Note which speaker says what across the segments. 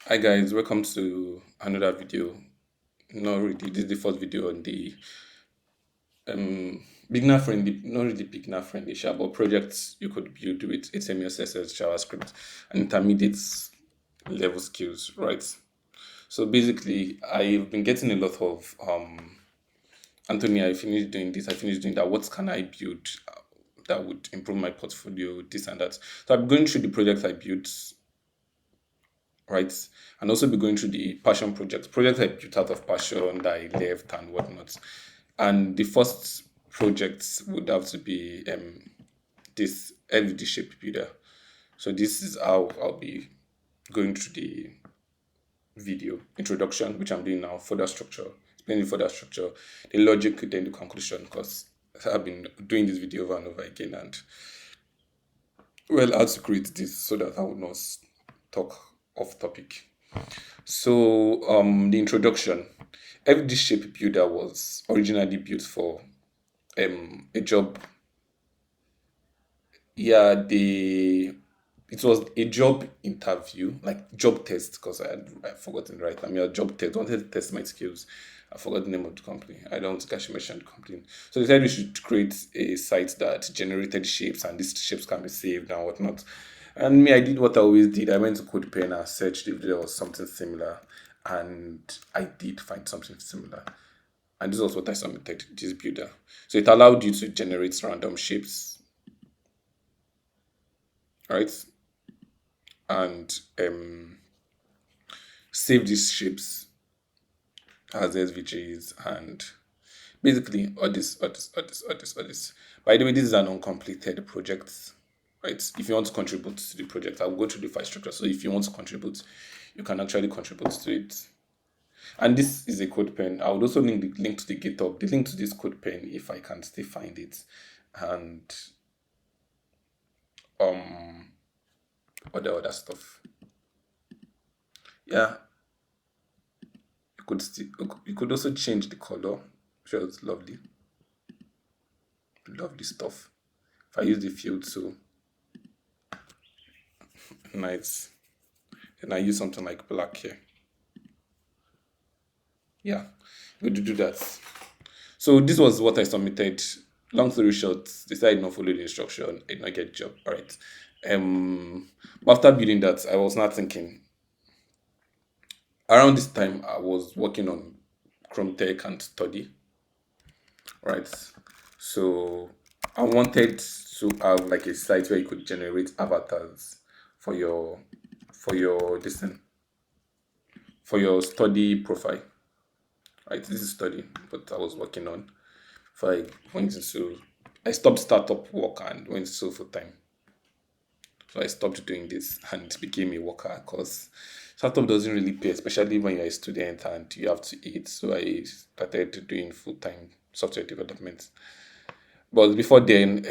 Speaker 1: Hi guys, welcome to another video. Not really, this is the first video on the beginner friendly, not really beginner friendly, but projects you could build with HTML, CSS, JavaScript, and intermediate level skills, right? So basically, I've been getting a lot of Anthony, I finished doing this, I finished doing that. What can I build that would improve my portfolio, this and that? So I'm going through the projects I built, right? And also be going through the passion projects I built out of passion that I left and whatnot. And the first projects would have to be this LED shape builder. So this is how I'll be going through the video introduction, which I'm doing now, further structure, explaining further structure, the logic, then the conclusion, because I've been doing this video over and over again and well, I had to create this so that I would not talk off topic. So, the introduction. FD Shape Builder was originally built for a job. Yeah, the it was a job interview, like job test, because I've forgotten right. I mean, a job test. Wanted to test my skills. I forgot the name of the company. I don't think I should mention the company. So they said we should create a site that generated shapes, and these shapes can be saved and whatnot. And me, I did what I always did. I went to CodePen and searched if there was something similar, and I did find something similar. And this was what I submitted this builder. So it allowed you to generate random shapes, right? And save these shapes as SVGs and basically all this. By the way, this is an uncompleted project, right? If you want to contribute to the project, I'll go through the file structure. So if you want to contribute, you can actually contribute to it. And this is a code pen. I would also link to the GitHub, the link to this code pen if I can still find it. And um other stuff. Yeah, you could also change the color. Sure, it's lovely stuff. If I use the field so nice, and I use something like black here. Yeah, good to do that. So this was what I submitted. Long story short, decided not follow the instruction, I did not get job. All right. But after building that, I was not thinking. Around this time, I was working on Chrome Tech and study. Right. So I wanted to have like a site where you could generate avatars for your this thing, for your study profile. Right. This is study, but I was working on. If I went into I stopped startup work and went to full time. So I stopped doing this and became a worker because startup doesn't really pay, especially when you're a student and you have to eat. So I started doing full time software development. But before then,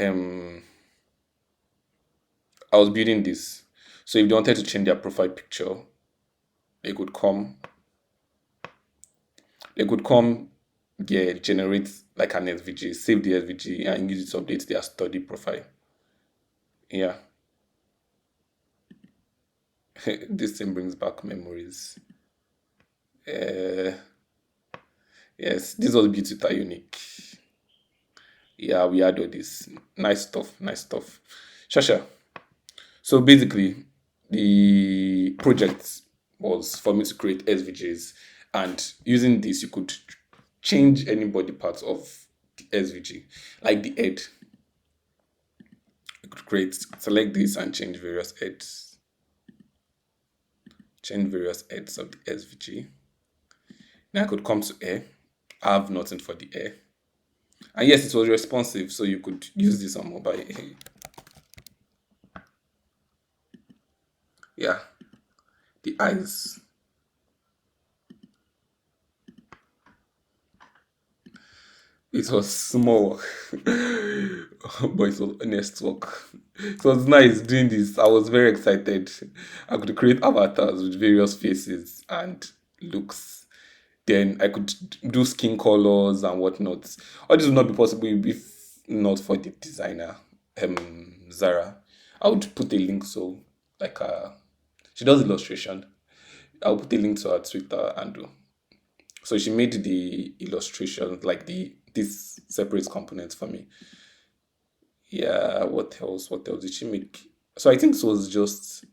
Speaker 1: I was building this. So if they wanted to change their profile picture, they could come, they could come, yeah, generate like an SVG, save the SVG and use it to update their study profile. Yeah, this thing brings back memories. Uh, yes, this was Beauty Unique. Yeah, we had all this nice stuff, nice stuff. Shasha. So basically, the project was for me to create SVGs, and using this, you could change any body parts of the SVG, like the head. You could select this and change various heads of the SVG. Then I could come to air. I have nothing for the air. And yes, it was responsive, so you could use this on mobile. Yeah, the eyes. It was small, but it was honest work. It was nice doing this. I was very excited. I could create avatars with various faces and looks. Then I could do skin colors and whatnot. All this would not be possible if not for the designer, Zara. I would put a link so like she does illustration. I'll put a link to her Twitter handle. So she made the illustration, like this separate components for me. Yeah, what else? What else did she make? So I think it was just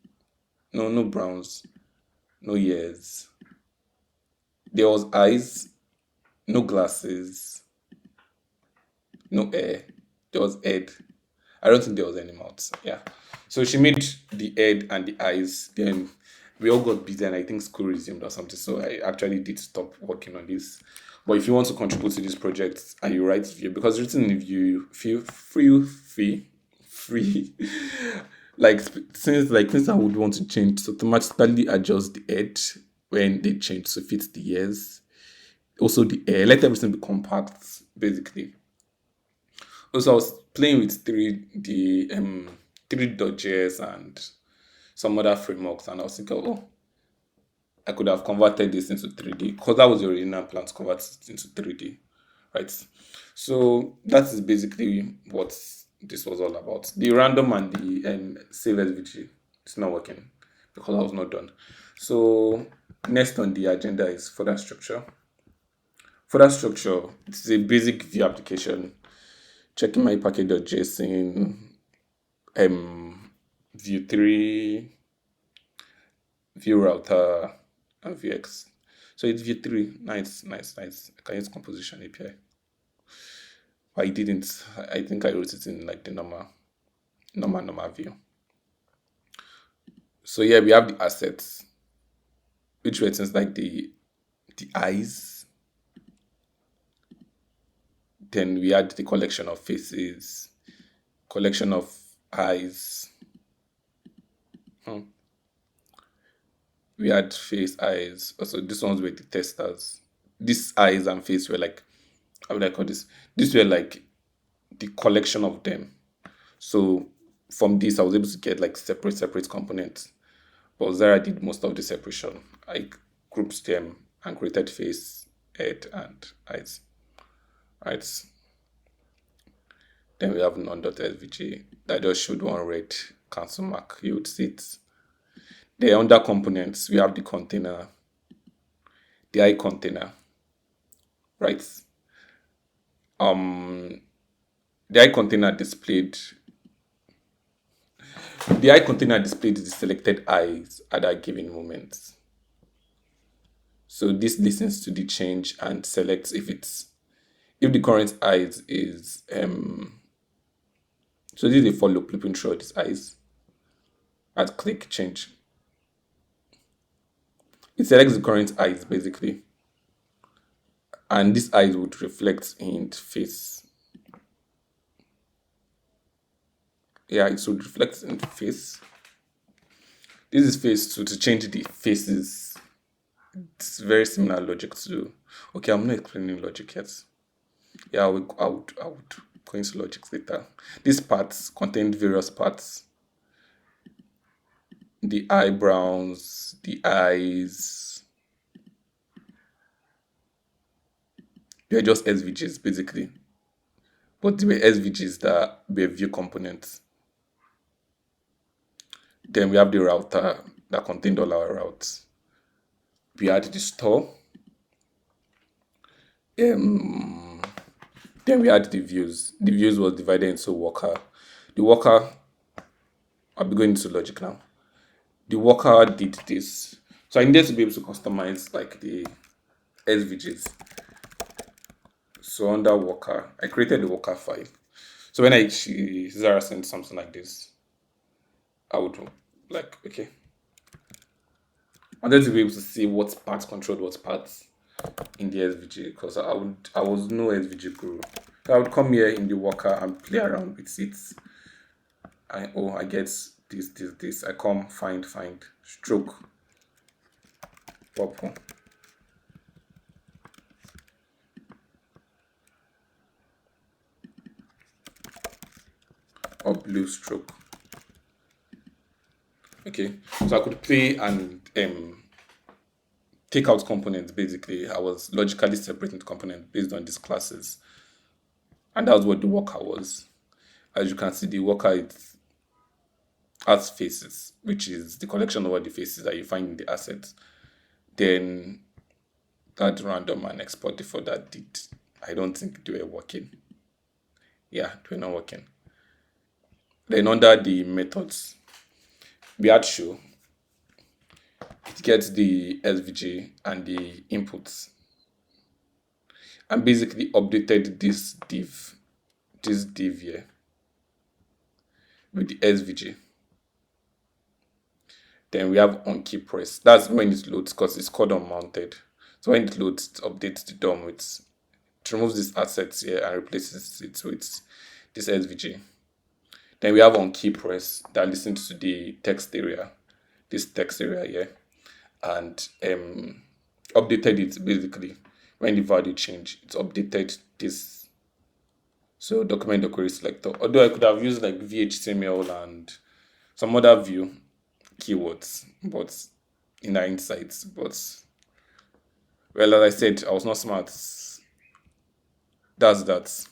Speaker 1: no browns, no ears. There was eyes, no glasses, no hair. There was head. I don't think there was any mouth. Yeah. So she made the head and the eyes. Then we all got busy and I think school resumed or something. So I actually did stop working on this. But if you want to contribute to this project and you write review, because written review feel free. Like since I would want to change, so automatically adjust the head when they change to fit the ears. Also the air, let everything be compact, basically. Also, I was playing with three dodges and some other frameworks, and I was thinking, oh, I could have converted this into 3D because that was the original plan to convert it into 3D, right? So that is basically what this was all about. The random and the save SVG it's not working because I was not done. So next on the agenda is further structure. Further structure, it's a basic view application. Checking my package.json, view 3, view router, and Vx. So it's view 3. Nice. I can use composition API. But I didn't. I think I wrote it in like the normal view. So yeah, we have the assets, which were things like the eyes. Then we had the collection of faces, collection of eyes. We had face, eyes. Also, these ones were the testers. These eyes and face were like, how would I call this? These were like the collection of them. So from this, I was able to get like separate components. But Zara did most of the separation. I grouped them and created face, head, and eyes. Right. Then we have none.svg that just showed one red cancel mark. You would see it. The under components, we have the container, the I container, right? The I container displayed the selected eyes at that given moment. So this listens to the change and selects if the current eyes is so this is a for loop looping through these eyes. At click change. It selects the current eyes basically. And this eyes would reflect in face. Yeah, it would reflect in face. This is face 2 to change the faces. It's very similar logic to. Okay, I'm not explaining logic yet. Yeah, I would go into logic later. These parts contain various parts. The eyebrows, the eyes. They're just SVGs basically. But they were SVGs that were view components. Then we have the router that contained all our routes. We had the store. Then we had the views. The views was divided into worker. The worker, I'll be going into logic now. The worker did this. So I needed to be able to customize like the SVGs. So under worker, I created the worker file. So when Zara sent something like this, I would like, okay. I wanted to be able to see what parts controlled what parts in the SVG because I was no SVG guru. So I would come here in the worker and play around with it. I get this. I come find stroke purple. Or blue stroke. Okay, so I could play and take out components basically. I was logically separating the components based on these classes. And that's what the worker was. As you can see, the worker has faces, which is the collection of all the faces that you find in the assets. Then that random and export the folder did. I don't think they were working. Yeah, they were not working. Then under the methods, we had show. It gets the SVG and the inputs, and basically updated this div here with the SVG. Then we have on key press. That's when it loads because it's called unmounted. So when it loads, it updates the DOM with, it removes these assets here and replaces it with this SVG. Then we have on key press that listens to the text area, this text area here, and updated it basically. When the value changed, it's updated this. So document the query selector. Although I could have used like VHTML and some other view keywords, but in our insights, but well, as I said, I was not smart. That's that.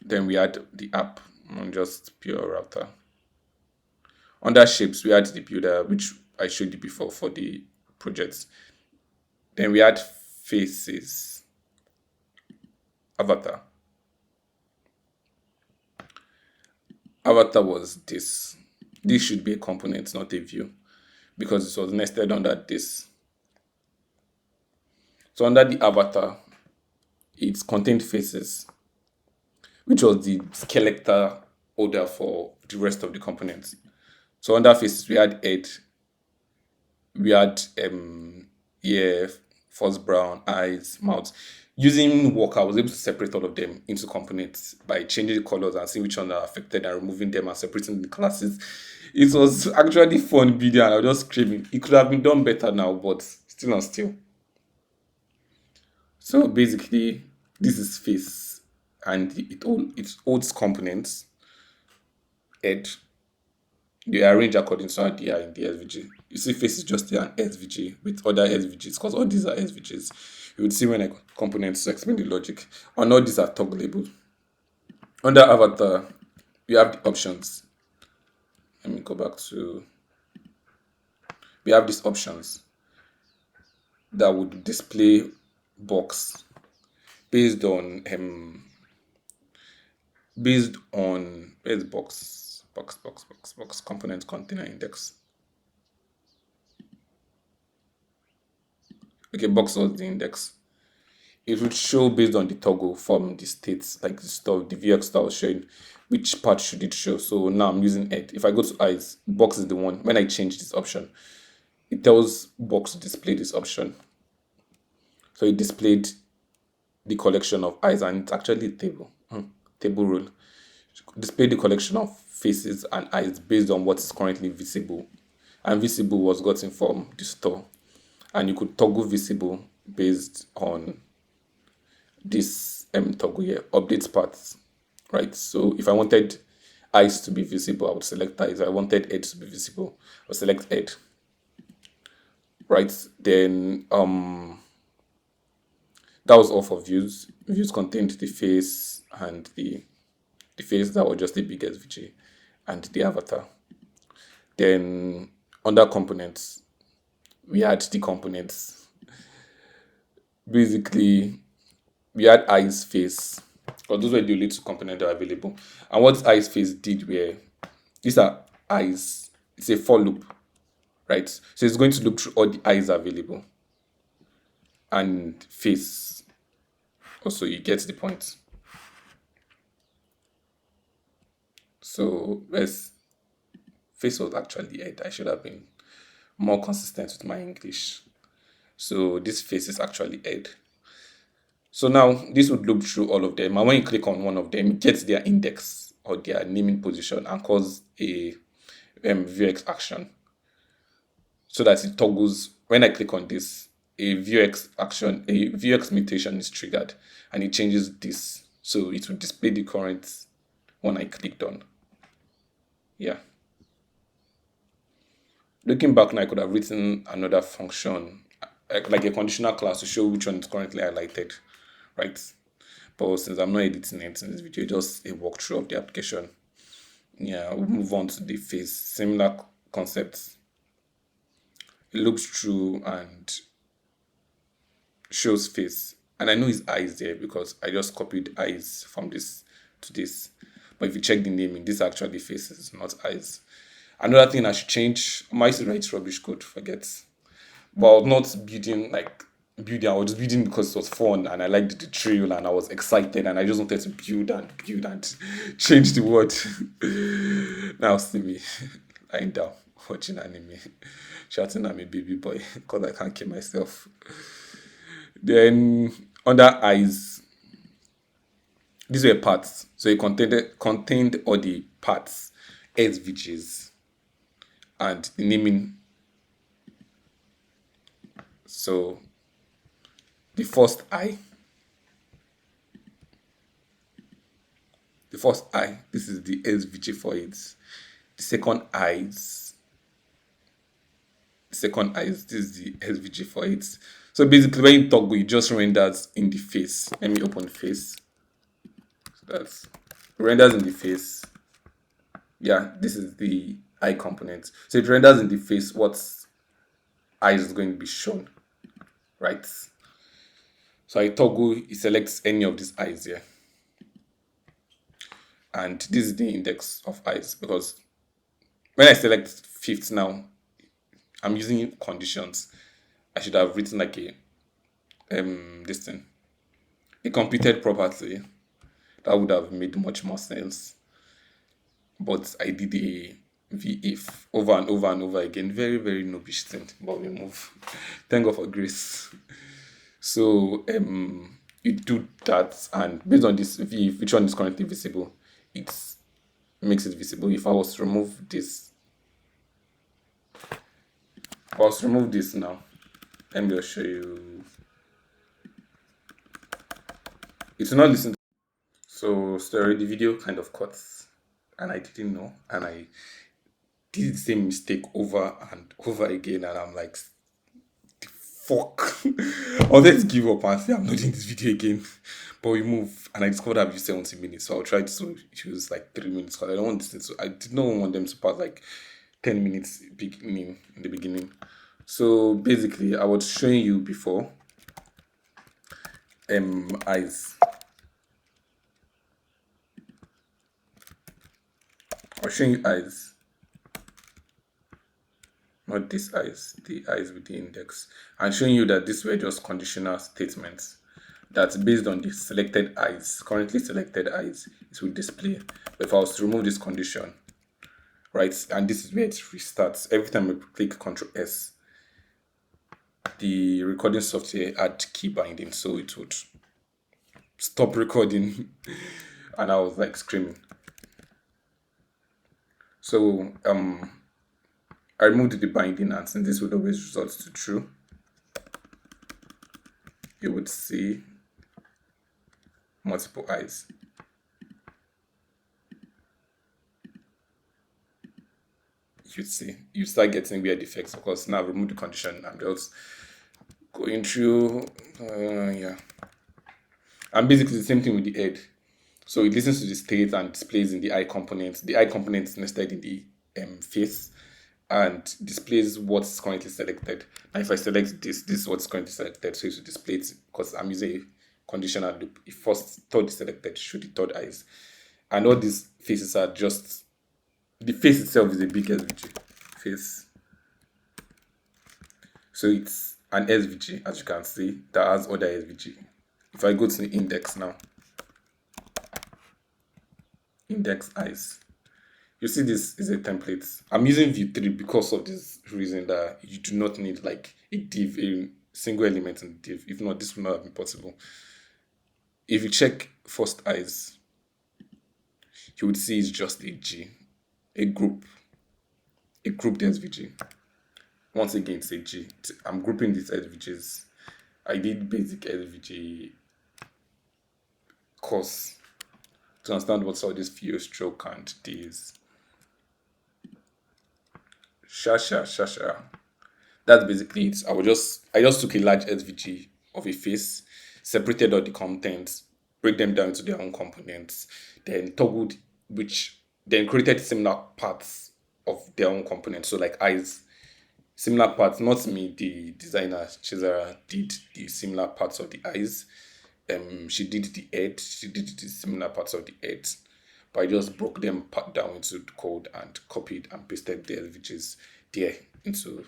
Speaker 1: Then we had the app on just pure router. Under shapes, we had the builder, which I showed you before for the projects. Then we had faces, avatar. Avatar was this. This should be a component, not a view, because it was nested under this. So under the avatar, it contained faces, which was the skeletal order for the rest of the components. So under faces, we had head, we had ear, first brown, eyes, mouth. Using work, I was able to separate all of them into components by changing the colors and seeing which ones are affected and removing them and separating the classes. It was actually fun video and I was just screaming. It could have been done better now, but still on still. So basically, this is face and it holds components. Head. They are arranged according to how they are in the SVG. You see, face is just an SVG with other SVGs because all these are SVGs. You would see when I got components to explain the logic. And all these are toggleable. Under avatar, we have the options. Let me go back to. We have these options that would display box based on where's box component container index. Okay, box was the index. It would show based on the toggle from the states, like the stuff, the VX that was showing, which part should it show. So now I'm using head. If I go to eyes, box is the one. When I change this option, it tells box to display this option. So it displayed the collection of eyes, and it's actually a table rule. Display the collection of faces and eyes based on what is currently visible. And visible was gotten from the store. And you could toggle visible based on this toggle here, updates parts, right? So if I wanted eyes to be visible, I would select eyes. If I wanted head to be visible, I would select head. Right, then that was all for views. Views contained the face and the face that was just the big SVG and the avatar. Then under components, we had the components. Basically, we had eyes, face, because those were the only two components that are available. And what eyes, face did were, these are eyes, it's a for loop, right? So it's going to look through all the eyes available. And face, also you get the point. So yes, face was actually head. I should have been more consistent with my English. So this face is actually head. So now this would loop through all of them, and when you click on one of them, it gets their index or their naming position and calls a vuex action, so that it toggles. When I click on this, a vuex mutation is triggered, and it changes this, so it will display the current one I clicked on. Yeah. Looking back now, I could have written another function, like a conditional class to show which one is currently highlighted, right? But since I'm not editing it in this video, just a walkthrough of the application. Yeah, we'll move on to the face. Similar concepts. looks through and shows face. And I know his eyes there because I just copied eyes from this to this. But if you check the naming, this actually faces, not eyes. Another thing I should change, I used to write rubbish code, forget. But I was not building like building, I was just building because it was fun and I liked the thrill and I was excited and I just wanted to build and change the word. Now see me lying down, watching anime, shouting at me baby boy because I can't keep myself. Then under eyes, these were parts. So it contained all the parts, SVGs, and the naming. So the first eye, this is the SVG for it. The second eyes, this is the SVG for it. So basically, when you toggle, it just renders in the face. Let me open face. So that's renders in the face. Yeah, this is the eye component. So it renders in the face what eyes is going to be shown, right? So I toggle, it selects any of these eyes here. And this is the index of eyes because when I select fifth now, I'm using conditions. I should have written like a this thing, a computed property. That would have made much more sense. But I did a if over and over and over again. Very, very noobish thing. But we move. Thank God for grace. So you do that and based on this V, which one is currently visible, it makes it visible. If I was to remove this, if I was to remove this now, let me just show you. It's not listening. So sorry, the video kind of cuts and I didn't know and I did the same mistake over and over again and I'm like fuck. I wanted to give up and say I'm not doing this video again. But we move and I discovered I've used 70 minutes. So I'll try to choose like 3 minutes because I don't want this thing to I did not want them to pass like 10 minutes beginning in the beginning. So basically I was showing you before eyes. I was showing you eyes. Not these eyes, the eyes with the index. I'm showing you that these were just conditional statements that based on the selected eyes, currently selected eyes, it will display. But if I was to remove this condition, right, and this is where it restarts. Every time I click Control S, the recording software add key binding, so it would stop recording, and I was like screaming. So I removed the binding, and since this would always result to true, you would see multiple eyes. You start getting weird effects because now I've removed the condition. I'm just going through, yeah. And basically the same thing with the head. So it listens to the state and displays in the eye component. The eye component is nested in the face and displays what's currently selected. Now if I select this is what's currently selected. So it will display it because I'm using a conditional loop. If third is selected, show the third eyes. And all these faces are just the face itself is a big SVG face. So it's an SVG, as you can see, that has other SVG. If I go to the index now, index eyes, you see this is a template. I'm using view3 because of this reason that you do not need like a div, a single element in the div. If not, this will not have been possible. If you check first eyes, you would see it's just a G, a grouped SVG. Once again, it's a G. I'm grouping these SVGs. I did basic SVG course to understand what's all this view, stroke, and these. Sha. That's basically it. I just took a large SVG of a face, separated all the contents, break them down into their own components, then toggled then created similar parts of their own components. So like eyes, Similar parts, not me, the designer Chisara did the similar parts of the eyes. She did the head, she did the similar parts of the head, but I just broke them part down into the code and copied and pasted the SVGs there into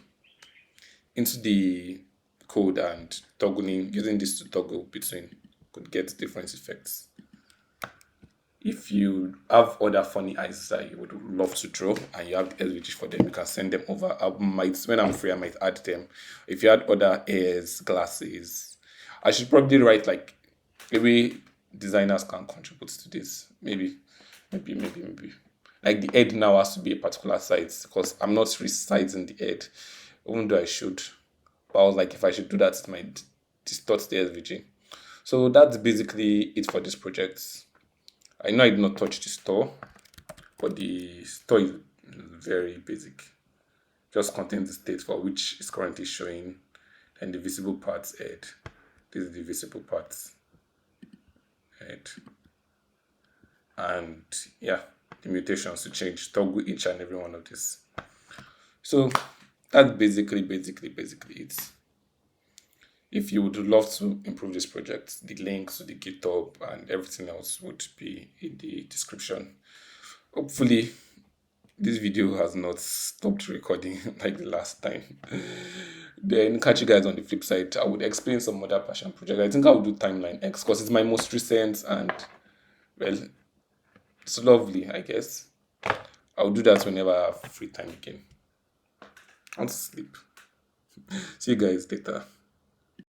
Speaker 1: the code, and toggling using this to toggle between could get different effects. If you have other funny eyes that you would love to draw and you have the SVG for them, you can send them over. I might, when I'm free, I might add them. If you had other ears, glasses, I should probably write like maybe designers can contribute to this. Maybe. Like the head now has to be a particular size because I'm not resizing the head, even though I should. But I was like, if I should do that, it might distort the SVG. So that's basically it for this project. I know I did not touch the store, but the store is very basic. Just contains the state for which is currently showing, and the visible parts head. This is the visible parts head. And yeah, the mutations to change, toggle each and every one of this. So that's basically it. If you would love to improve this project, the links to the GitHub and everything else would be in the description. Hopefully, this video has not stopped recording like the last time. Then catch you guys on the flip side. I would explain some other passion project. I think I will do Timeline X because it's my most recent and well, it's lovely, I guess. I'll do that whenever I have free time again. I want to sleep. See you guys later.